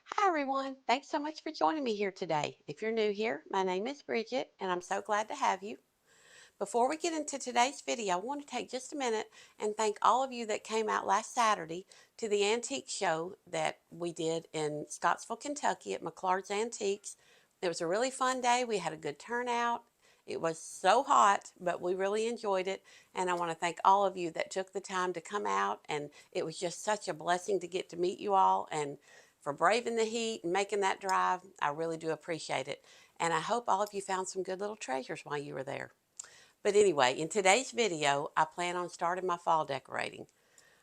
Hi, everyone. Thanks so much for joining me here today. If you're new here, my name is Bridget, and I'm so glad to have you. Before we get into today's video, I want to take just a minute and thank all of you that came out last Saturday to the antique show that we did in Scottsville, Kentucky at McClard's Antiques. It was a really fun day. We had a good turnout. It was so hot, but we really enjoyed it. And I want to thank all of you that took the time to come out. And it was just such a blessing to get to meet you all and for braving the heat and making that drive. I really do appreciate it. And I hope all of you found some good little treasures while you were there. But anyway, in today's video, I plan on starting my fall decorating.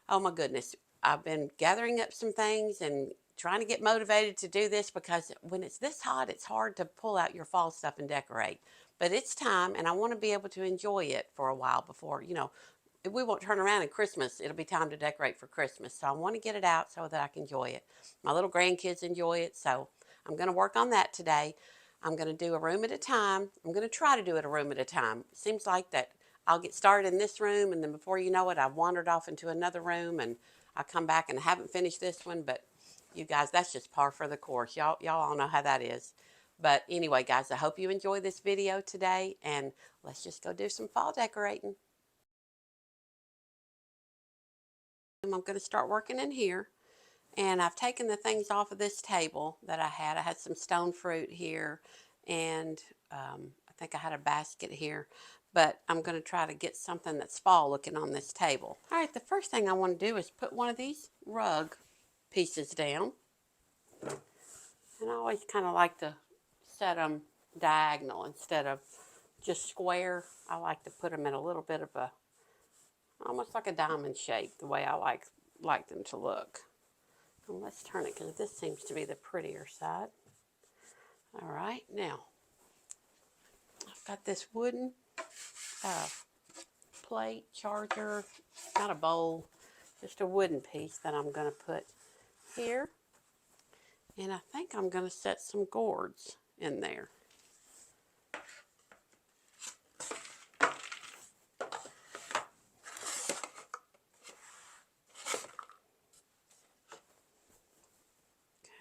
Oh my goodness, I've been gathering up some things and trying to get motivated to do this because when it's this hot, it's hard to pull out your fall stuff and decorate. But it's time, and I want to be able to enjoy it for a while before, we won't turn around at Christmas. It'll be time to decorate for Christmas. So I want to get it out so that I can enjoy it. My little grandkids enjoy it, so I'm going to work on that today. I'm going to do a room at a time. I'm going to try to do it a room at a time. It seems like that I'll get started in this room, and then before you know it, I've wandered off into another room, and I come back and I haven't finished this one. But you guys, that's just par for the course. Y'all all know how that is. But anyway, guys, I hope you enjoy this video today, and let's just go do some fall decorating. I'm going to start working in here. And I've taken the things off of this table that I had. I had some stone fruit here, and I think I had a basket here. But I'm going to try to get something that's fall looking on this table. All right, the first thing I want to do is put one of these rug pieces down. And I always kind of like to set them diagonal instead of just square. I like to put them in a little bit of a, almost like a diamond shape, the way I like them to look. Well, let's turn it because this seems to be the prettier side. All right, now I've got this wooden plate charger, not a bowl, just a wooden piece that I'm going to put here. And I think I'm going to set some gourds in there.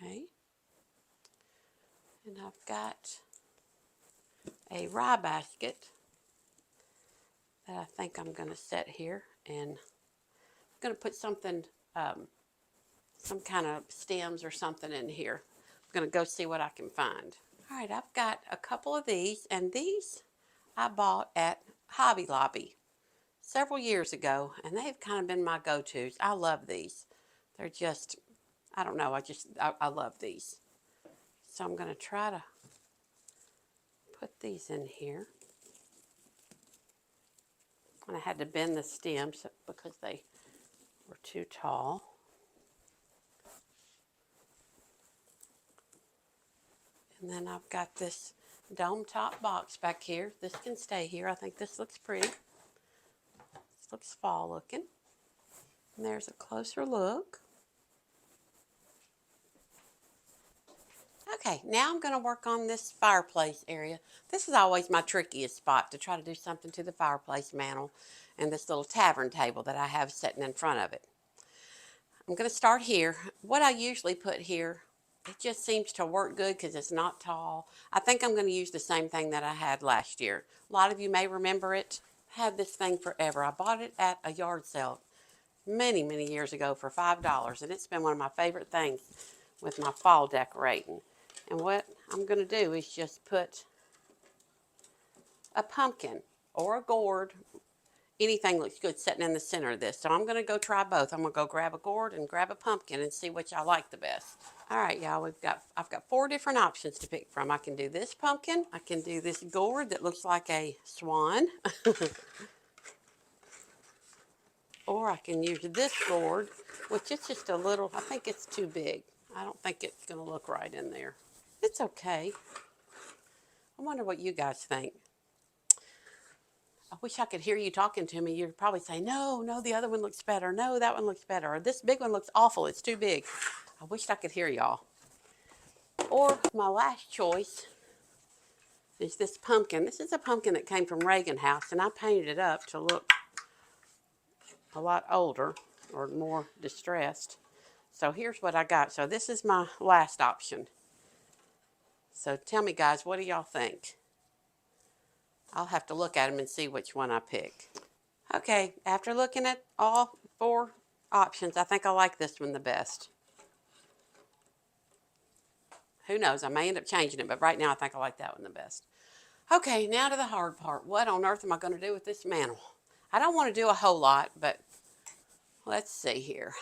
Okay. And I've got a rye basket that I think I'm going to set here, and I'm going to put something, some kind of stems or something in here. I'm going to go see what I can find. All right, I've got a couple of these, and these I bought at Hobby Lobby several years ago, and they've kind of been my go-tos. I love these. They're just, I don't know, I love these. So I'm going to try to put these in here. And I had to bend the stems because they were too tall. And then I've got this dome top box back here. This can stay here. I think this looks pretty. This looks fall looking. And there's a closer look. Okay, now I'm going to work on this fireplace area. This is always my trickiest spot, to try to do something to the fireplace mantel and this little tavern table that I have sitting in front of it. I'm going to start here. What I usually put here, it just seems to work good because it's not tall. I think I'm going to use the same thing that I had last year. A lot of you may remember it. I had this thing forever. I bought it at a yard sale many, many years ago for $5, and it's been one of my favorite things with my fall decorating. And what I'm going to do is just put a pumpkin or a gourd. Anything looks good sitting in the center of this. So I'm going to go try both. I'm going to go grab a gourd and grab a pumpkin and see which I like the best. All right, y'all, I've got 4 different options to pick from. I can do this pumpkin. I can do this gourd that looks like a swan. Or I can use this gourd, which is just a little, I think it's too big. I don't think it's going to look right in there. It's okay. I wonder what you guys think. I wish I could hear you talking to me. You'd probably say, no, the other one looks better. No, that one looks better. Or this big one looks awful. It's too big. I wish I could hear y'all. Or my last choice is this pumpkin. This is a pumpkin that came from Reagan House, and I painted it up to look a lot older or more distressed. So here's what I got. So this is my last option. So tell me, guys, what do y'all think? I'll have to look at them and see which one I pick. Okay, after looking at all 4 options, I think I like this one the best. Who knows? I may end up changing it, but right now I think I like that one the best. Okay, now to the hard part. What on earth am I going to do with this mantle? I don't want to do a whole lot, but let's see here.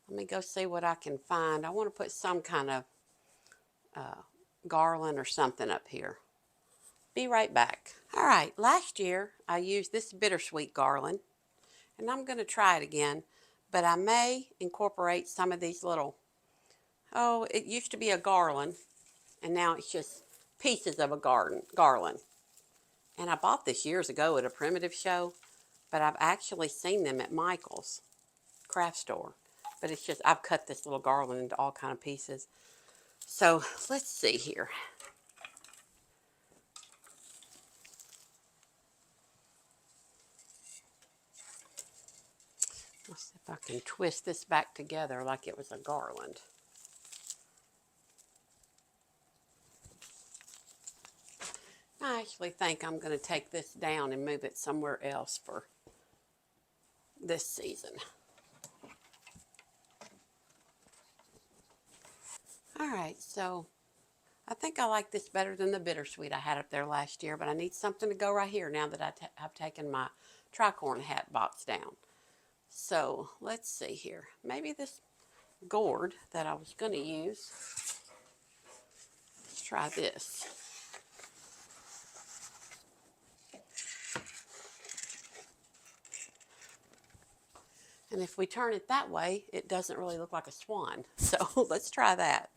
Let me go see what I can find. I want to put some kind of garland or something up here. Be right back. All right, last year I used this bittersweet garland, and I'm going to try it again, but I may incorporate some of these little, oh, it used to be a garland, and now it's just pieces of a garland. And I bought this years ago at a primitive show, but I've actually seen them at Michael's craft store. But it's just, I've cut this little garland into all kind of pieces. So let's see here. Let's see if I can twist this back together like it was a garland. I actually think I'm going to take this down and move it somewhere else for this season. All right, so I think I like this better than the bittersweet I had up there last year, but I need something to go right here now that I've taken my tricorn hat box down. So let's see here. Maybe this gourd that I was going to use. Let's try this. And if we turn it that way, it doesn't really look like a swan. So let's try that.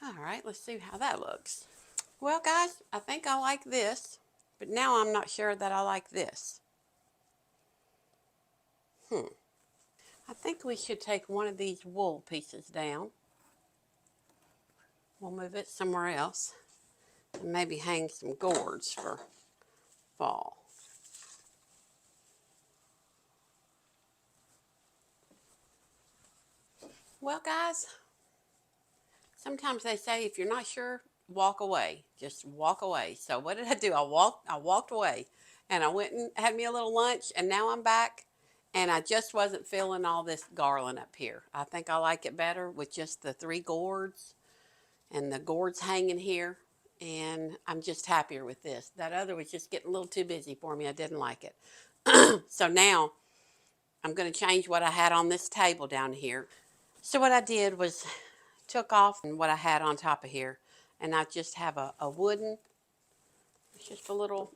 All right, let's see how that looks. Well, guys, I think I like this, but now I'm not sure that I like this. I think we should take one of these wool pieces down. We'll move it somewhere else and maybe hang some gourds for fall. Well, guys, sometimes they say if you're not sure, walk away. Just walk away. So what did I do? I walked away, and I went and had me a little lunch, and now I'm back, and I just wasn't feeling all this garland up here. I think I like it better with just the 3 gourds and the gourds hanging here, and I'm just happier with this. That other was just getting a little too busy for me. I didn't like it. So now I'm going to change what I had on this table down here. So what I did was took off what I had on top of here, and I just have a wooden, it's just a little,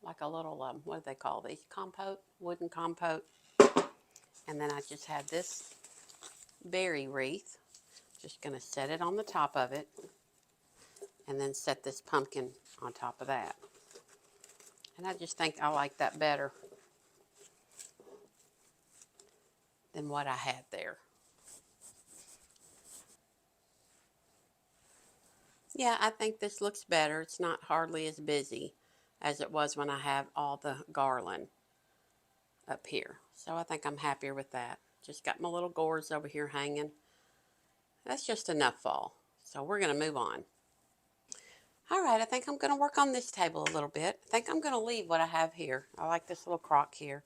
like a little, what do they call these? Compote, wooden compote. And then I just had this berry wreath. Just going to set it on the top of it, and then set this pumpkin on top of that. And I just think I like that better than what I had there. Yeah, I think this looks better. It's not hardly as busy as it was when I have all the garland up here. So I think I'm happier with that. Just got my little gourds over here hanging. That's just enough fall. So we're going to move on. All right, I think I'm going to work on this table a little bit. I think I'm going to leave what I have here. I like this little crock here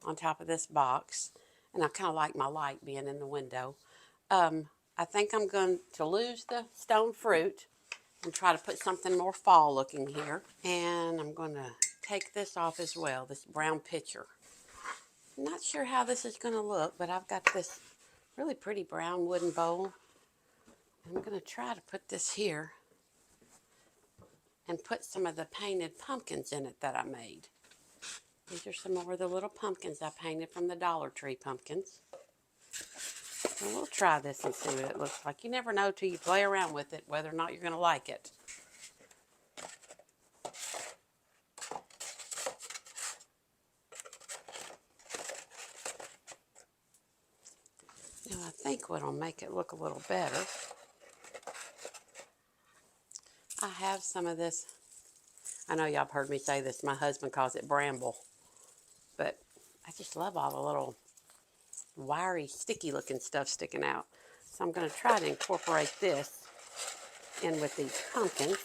on top of this box. And I kind of like my light being in the window. I think I'm going to lose the stone fruit and try to put something more fall looking here. And I'm going to take this off as well, this brown pitcher. I'm not sure how this is going to look, but I've got this really pretty brown wooden bowl. I'm going to try to put this here and put some of the painted pumpkins in it that I made. These are some more of the little pumpkins I painted from the Dollar Tree pumpkins. And we'll try this and see what it looks like. You never know till you play around with it whether or not you're going to like it. Now I think what'll make it look a little better, I have some of this. I know y'all have heard me say this. My husband calls it bramble. But I just love all the little wiry, sticky looking stuff sticking out. So I'm going to try to incorporate this in with these pumpkins.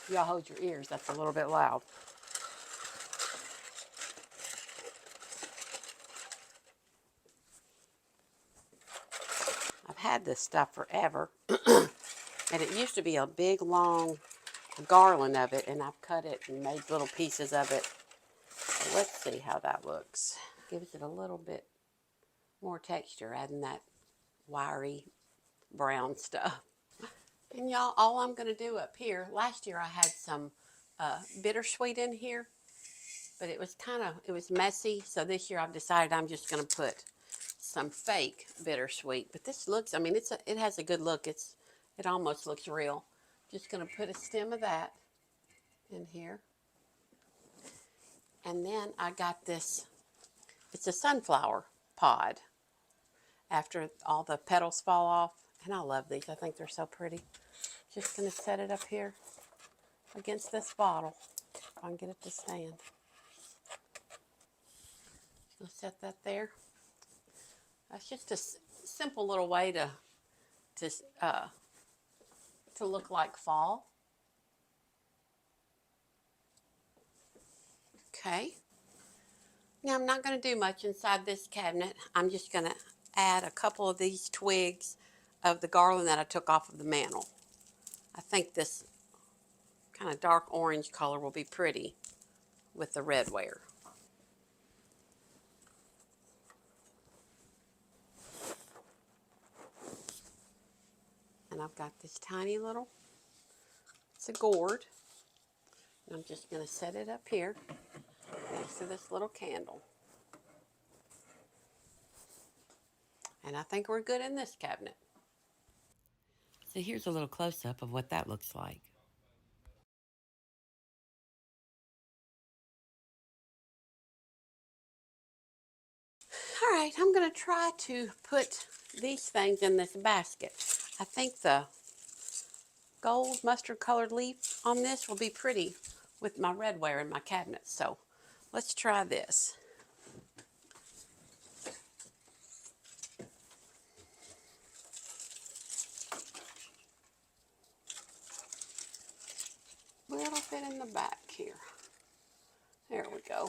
Y'all hold your ears, that's a little bit loud. I've had this stuff forever, and it used to be a big, long garland of it, and I've cut it and made little pieces of it. So let's see how that looks. Gives it a little bit more texture, adding that wiry brown stuff. And y'all, all I'm going to do up here, last year I had some bittersweet in here, but it was messy. So this year I've decided I'm just going to put some fake bittersweet. But this looks, I mean, it has a good look. It almost looks real. Just going to put a stem of that in here. And then I got this, it's a sunflower pod after all the petals fall off. And I love these. I think they're so pretty. Just going to set it up here against this bottle. If I can get it to stand. I'll set that there. That's just a simple little way to look like fall. Okay. Now I'm not going to do much inside this cabinet. I'm just going to add a couple of these twigs of the garland that I took off of the mantel. I think this kind of dark orange color will be pretty with the redware. And I've got this tiny little, it's a gourd. And I'm just going to set it up here next to this little candle. And I think we're good in this cabinet. So here's a little close-up of what that looks like. All right, I'm going to try to put these things in this basket. I think the gold mustard colored leaf on this will be pretty with my redware in my cabinet. So let's try this. Little bit in the back here. There we go.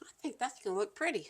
I think that's going to look pretty.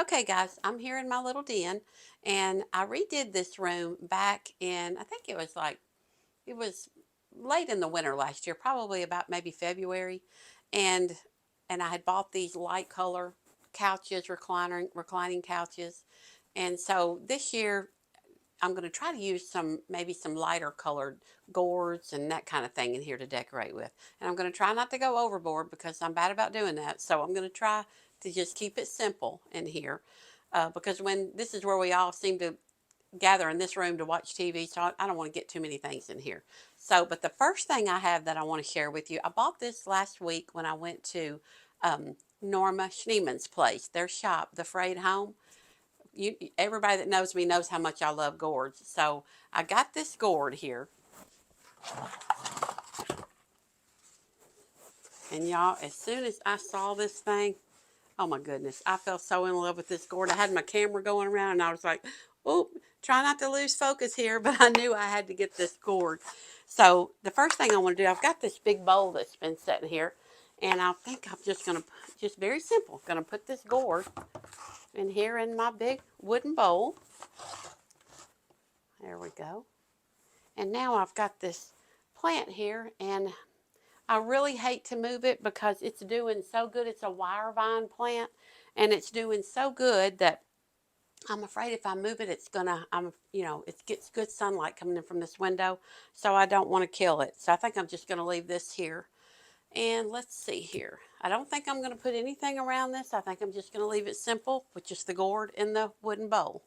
Okay, guys, I'm here in my little den, and I redid this room back in, I think it was late in the winter last year, probably about maybe February, and I had bought these light color couches, reclining couches, and so this year I'm going to try to use maybe some lighter colored gourds and that kind of thing in here to decorate with. And I'm going to try not to go overboard because I'm bad about doing that. So I'm going to try to just keep it simple in here. Because when this is where we all seem to gather in this room to watch TV, so I don't want to get too many things in here. So, but the first thing I have that I want to share with you, I bought this last week when I went to Norma Schneeman's place, their shop, The Frayed Home. Everybody that knows me knows how much I love gourds. So I got this gourd here. And y'all, as soon as I saw this thing, oh my goodness, I fell so in love with this gourd. I had my camera going around and I was like, oh, try not to lose focus here, but I knew I had to get this gourd. So the first thing I want to do, I've got this big bowl that's been sitting here, and I think I'm just going to, just very simple, going to put this gourd in here in my big wooden bowl. There we go. And now I've got this plant here, and I really hate to move it because it's doing so good. It's a wire vine plant, and it's doing so good that I'm afraid if I move it, it gets good sunlight coming in from this window, so I don't want to kill it. So I think I'm just going to leave this here. And let's see here. I don't think I'm going to put anything around this. I think I'm just going to leave it simple with just the gourd in the wooden bowl.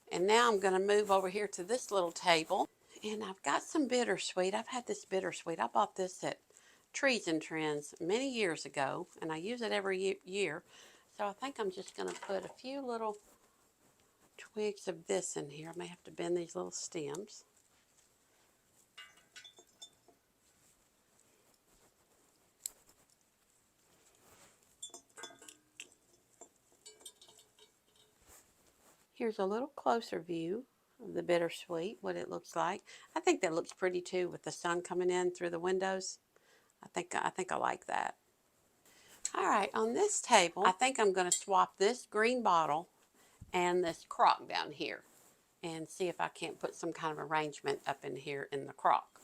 And now I'm going to move over here to this little table. And I've got some bittersweet. I've had this bittersweet. I bought this at Trees and Trends many years ago, and I use it every year. So I think I'm just going to put a few little twigs of this in here. I may have to bend these little stems. Here's a little closer view of the bittersweet, what it looks like. I think that looks pretty too with the sun coming in through the windows. I think I like that. All right, on this table, I think I'm going to swap this green bottle and this crock down here and see if I can't put some kind of arrangement up in here in the crock.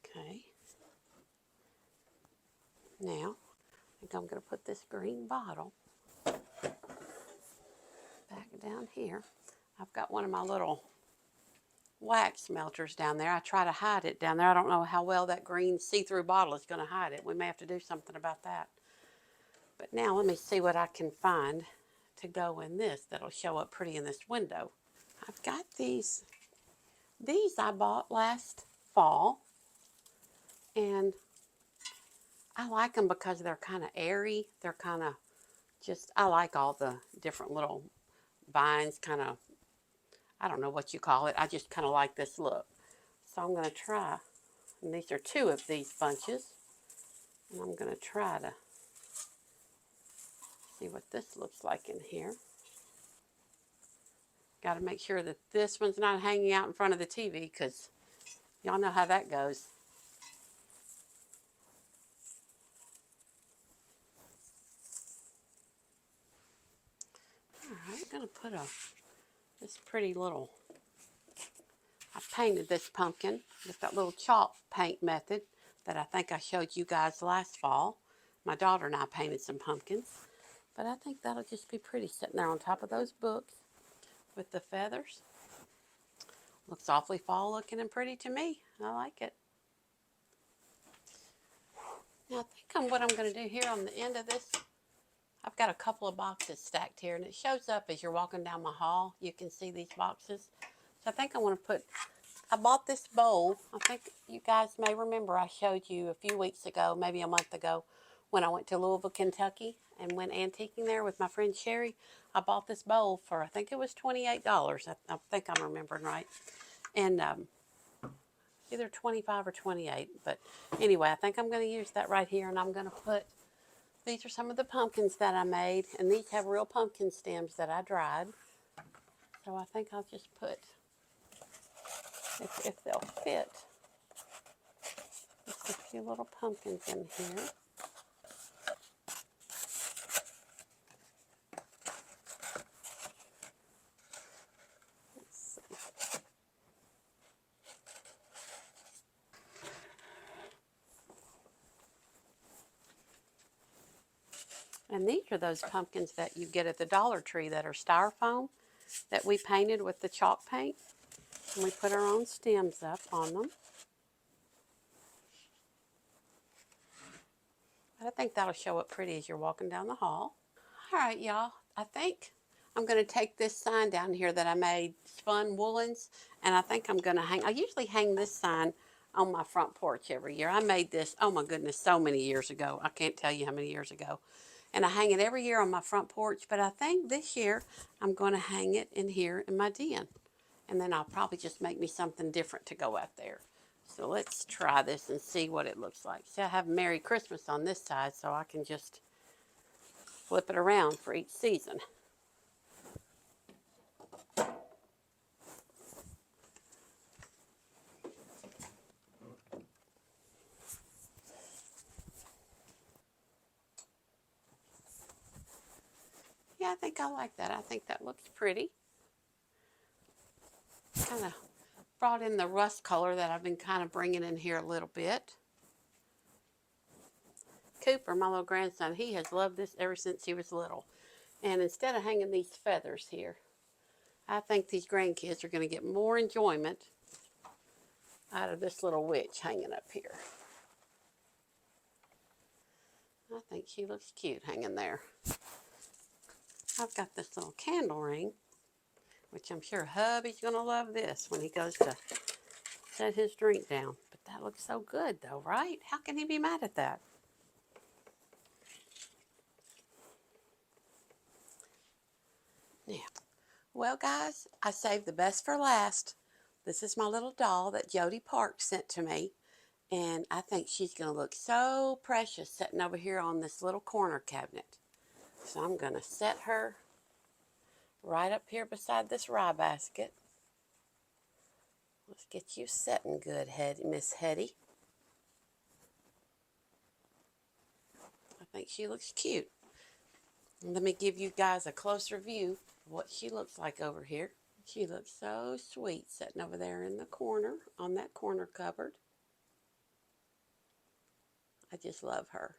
Okay. Now, I think I'm going to put this green bottle back down here. I've got one of my little wax melters down there. I try to hide it down there. I don't know how well that green see-through bottle is going to hide it. We may have to do something about that. But now let me see what I can find to go in this that'll show up pretty in this window. I've got these. These I bought last fall, and I like them because they're kind of airy. They're kind of I like all the different little vines, kind of, I don't know what you call it. I just kind of like this look. So I'm going to try, and these are two of these bunches, and I'm going to try to see what this looks like in here. Got to make sure that this one's not hanging out in front of the TV, because y'all know how that goes. All right, I'm going to put this pretty little, I painted this pumpkin with that little chalk paint method that I think I showed you guys last fall. My daughter and I painted some pumpkins, but I think that'll just be pretty sitting there on top of those books with the feathers. Looks awfully fall looking and pretty to me. I like it. Now I think what I'm going to do here on the end of this, I've got a couple of boxes stacked here, and it shows up as you're walking down my hall. You can see these boxes. So I think I want to I bought this bowl. I think you guys may remember I showed you a few weeks ago, maybe a month ago, when I went to Louisville, Kentucky and went antiquing there with my friend Sherry. I bought this bowl for, I think it was $28. I think I'm remembering right. And either 25 or 28. But anyway, I think I'm going to use that right here, and I'm going to these are some of the pumpkins that I made, and these have real pumpkin stems that I dried. So I think I'll just put, if they'll fit, just a few little pumpkins in here. And these are those pumpkins that you get at the Dollar Tree that are styrofoam that we painted with the chalk paint. And we put our own stems up on them. I think that'll show up pretty as you're walking down the hall. All right, y'all. I think I'm going to take this sign down here that I made, Spun Woolens, and I think I'm going to hang, I usually hang this sign on my front porch every year. I made this, oh my goodness, so many years ago. I can't tell you how many years ago. And I hang it every year on my front porch, but I think this year I'm going to hang it in here in my den. And then I'll probably just make me something different to go out there. So let's try this and see what it looks like. See, I have Merry Christmas on this side, so I can just flip it around for each season. Yeah, I think I like that. I think that looks pretty. Kind of brought in the rust color that I've been kind of bringing in here a little bit. Cooper, my little grandson, he has loved this ever since he was little. And instead of hanging these feathers here, I think these grandkids are going to get more enjoyment out of this little witch hanging up here. I think she looks cute hanging there. I've got this little candle ring, which I'm sure hubby's going to love this when he goes to set his drink down. But that looks so good though, right? How can he be mad at that? Yeah. Well, guys, I saved the best for last. This is my little doll that Jody Park sent to me. And I think she's going to look so precious sitting over here on this little corner cabinet. So I'm going to set her right up here beside this rye basket. Let's get you setting good, Miss Hetty. I think she looks cute. Let me give you guys a closer view of what she looks like over here. She looks so sweet sitting over there in the corner on that corner cupboard. I just love her.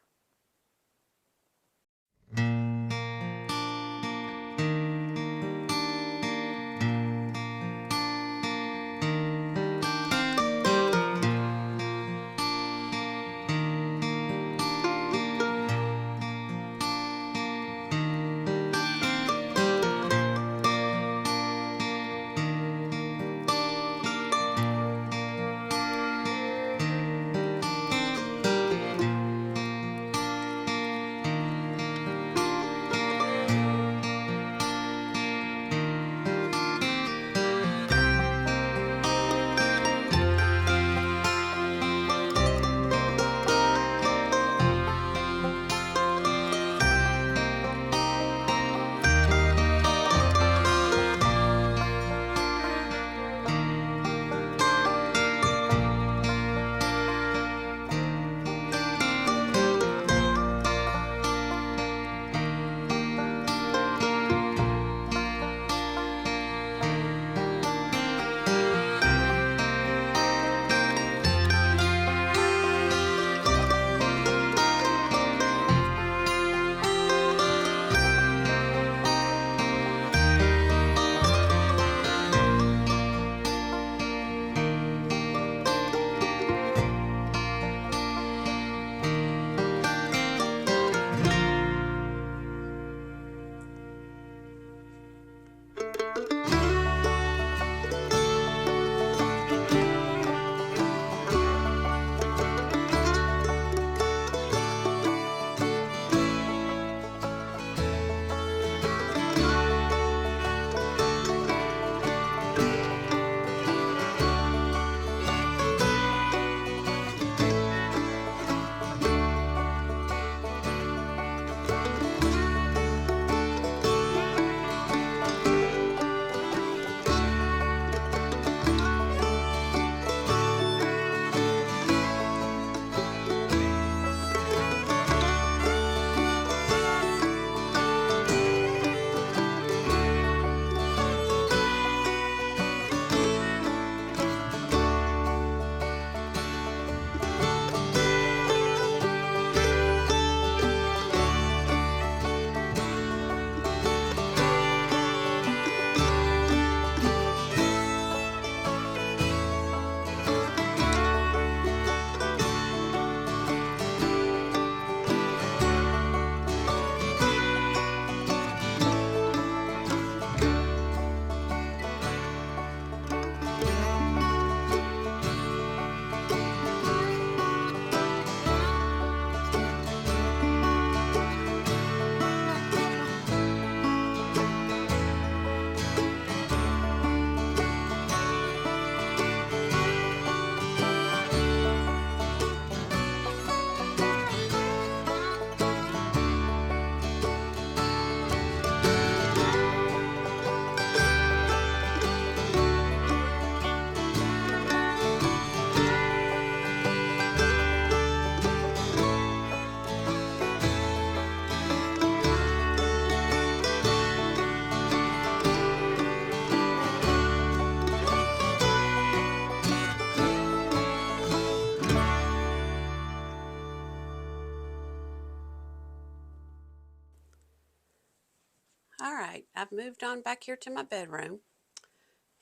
I've moved on back here to my bedroom,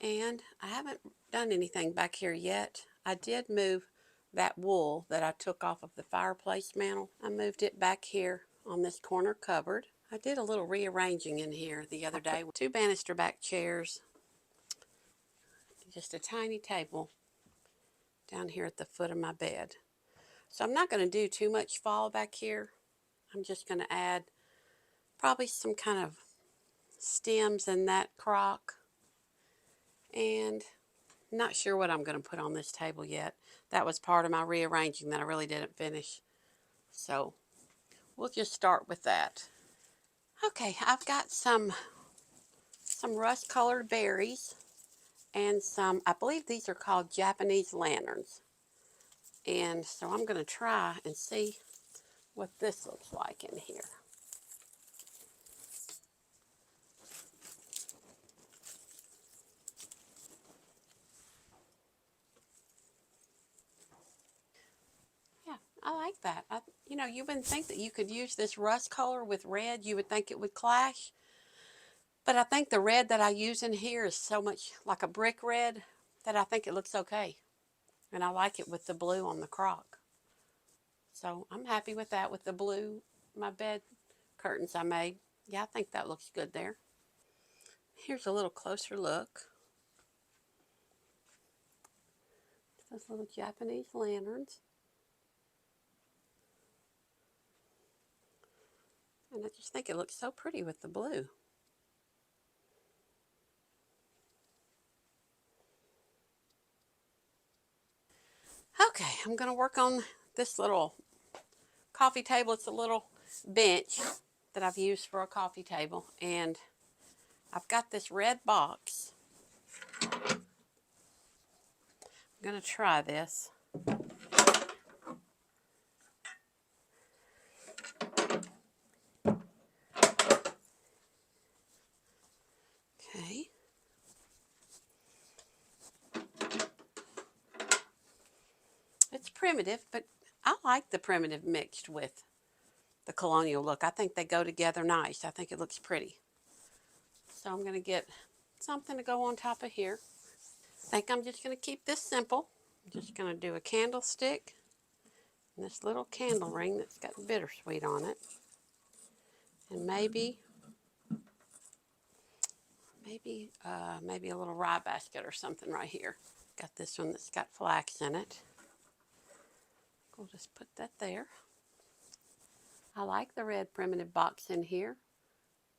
and I haven't done anything back here yet. I did move that wool that I took off of the fireplace mantel. I moved it back here on this corner cupboard. I did a little rearranging in here the other day with 2 banister back chairs, just a tiny table down here at the foot of my bed. So I'm not going to do too much fall back here. I'm just going to add probably some kind of stems in that crock, and not sure what I'm going to put on this table yet. That was part of my rearranging that I really didn't finish. So we'll just start with that. Okay, I've got some rust colored berries and some, I believe these are called Japanese lanterns. And so I'm going to try and see what this looks like in here. Yeah, I like that. You know, you wouldn't think that you could use this rust color with red. You would think it would clash. But I think the red that I use in here is so much like a brick red that I think it looks okay. And I like it with the blue on the crock. So I'm happy with that, with the blue, my bed curtains I made. Yeah, I think that looks good there. Here's a little closer look. Those little Japanese lanterns. And I just think it looks so pretty with the blue. Okay, I'm going to work on this little coffee table. It's a little bench that I've used for a coffee table. And I've got this red box. I'm going to try this. Okay. It's primitive, but I like the primitive mixed with the colonial look. I think they go together nice. I think it looks pretty. So I'm going to get something to go on top of here. I think I'm just going to keep this simple. I'm just going to do a candlestick and this little candle ring that's got bittersweet on it. And maybe a little rye basket or something right here. Got this one that's got flax in it. We'll just put that there. I like the red primitive box in here.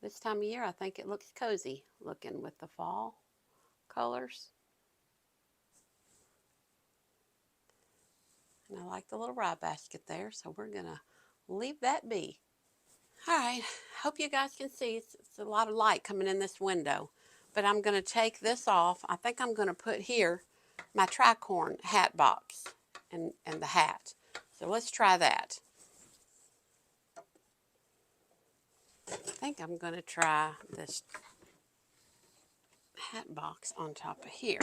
This time of year, I think it looks cozy looking with the fall colors. And I like the little rye basket there, so we're going to leave that be. All right, hope you guys can see it's a lot of light coming in this window. But I'm going to take this off. I think I'm going to put here my tricorn hat box and the hat. So let's try that. I think I'm going to try this hat box on top of here.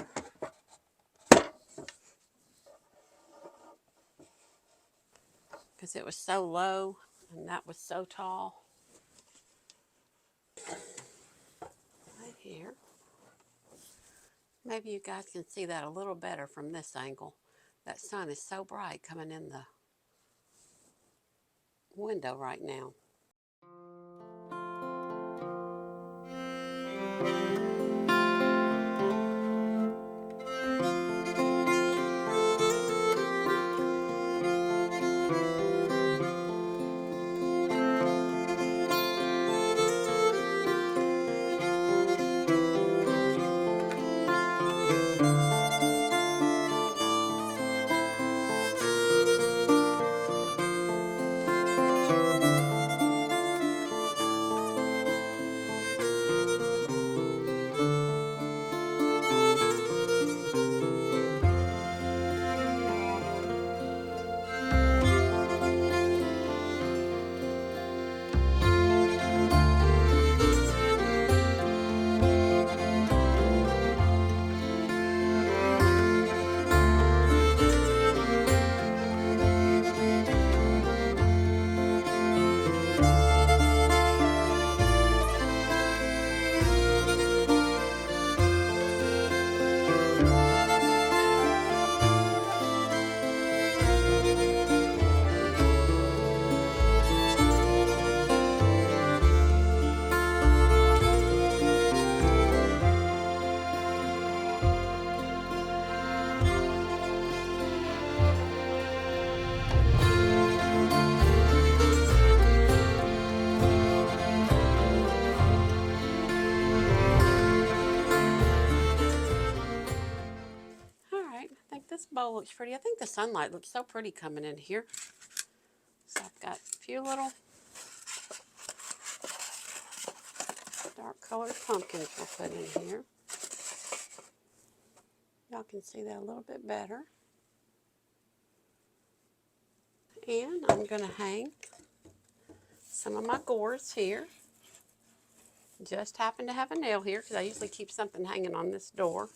Because it was so low and that was so tall. Right here. Maybe you guys can see that a little better from this angle. That sun is so bright coming in the window right now. bowl looks pretty. I think the sunlight looks so pretty coming in here. So I've got a few little dark colored pumpkins we'll put in here. Y'all can see that a little bit better. And I'm going to hang some of my gourds here. Just happen to have a nail here because I usually keep something hanging on this door.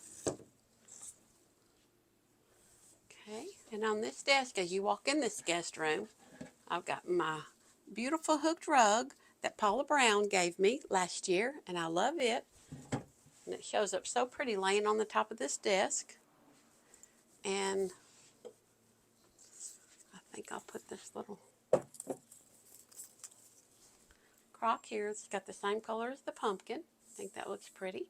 Okay, and on this desk, as you walk in this guest room, I've got my beautiful hooked rug that Paula Brown gave me last year, and I love it. And it shows up so pretty laying on the top of this desk. And I think I'll put this little crock here. It's got the same color as the pumpkin. I think that looks pretty.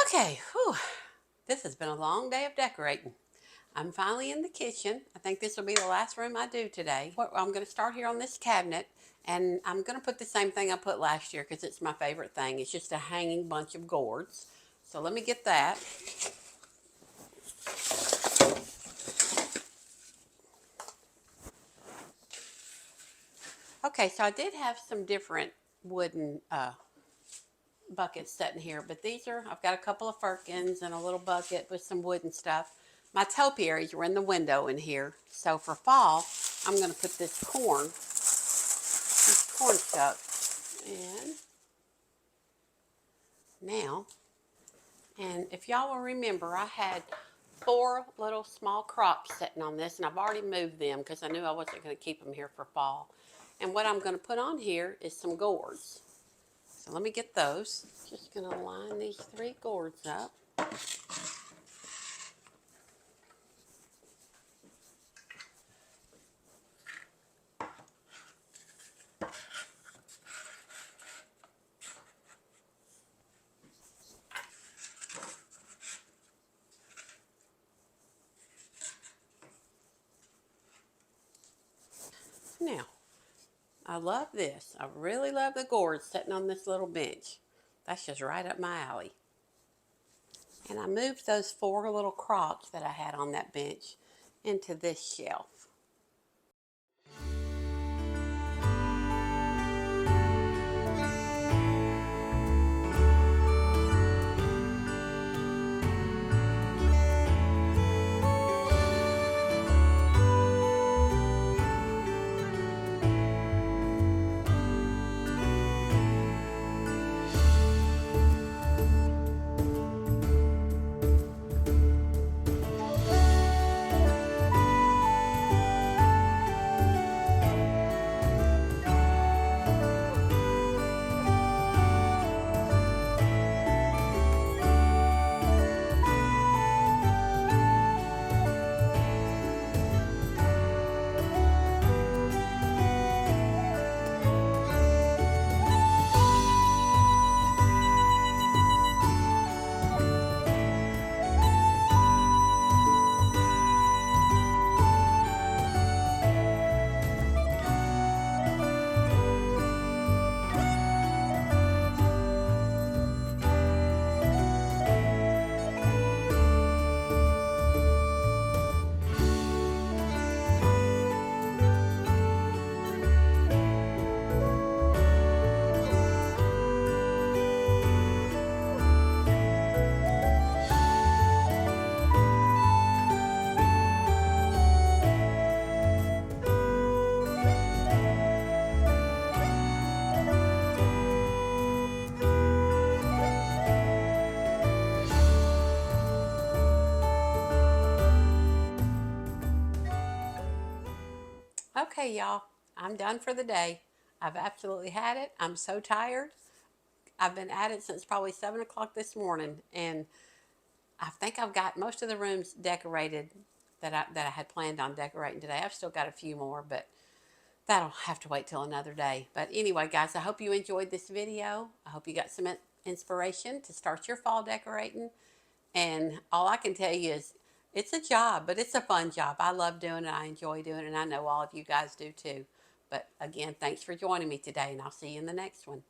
Okay, whew. This has been a long day of decorating. I'm finally in the kitchen. I think this will be the last room I do today. I'm going to start here on this cabinet, and I'm going to put the same thing I put last year because it's my favorite thing. It's just a hanging bunch of gourds. So let me get that. Okay, so I did have some different wooden buckets sitting here, but I've got a couple of firkins and a little bucket with some wooden stuff. My topiaries were in the window in here, so for fall, I'm going to put this corn shucks in now. And if y'all will remember, I had 4 little small crocks sitting on this, and I've already moved them because I knew I wasn't going to keep them here for fall. And what I'm going to put on here is some gourds. So let me get those. Just going to line these 3 gourds up. Now, I love this. I really love the gourds sitting on this little bench. That's just right up my alley. And I moved those 4 little crocks that I had on that bench into this shelf. Okay, y'all, I'm done for the day. I've absolutely had it. I'm so tired. I've been at it since probably 7 o'clock this morning, and I think I've got most of the rooms decorated that I had planned on decorating today. I've still got a few more, but that'll have to wait till another day. But anyway, guys, I hope you enjoyed this video. I hope you got some inspiration to start your fall decorating. And all I can tell you is it's a job, but it's a fun job. I love doing it. I enjoy doing it. And I know all of you guys do too. But again, thanks for joining me today, and I'll see you in the next one.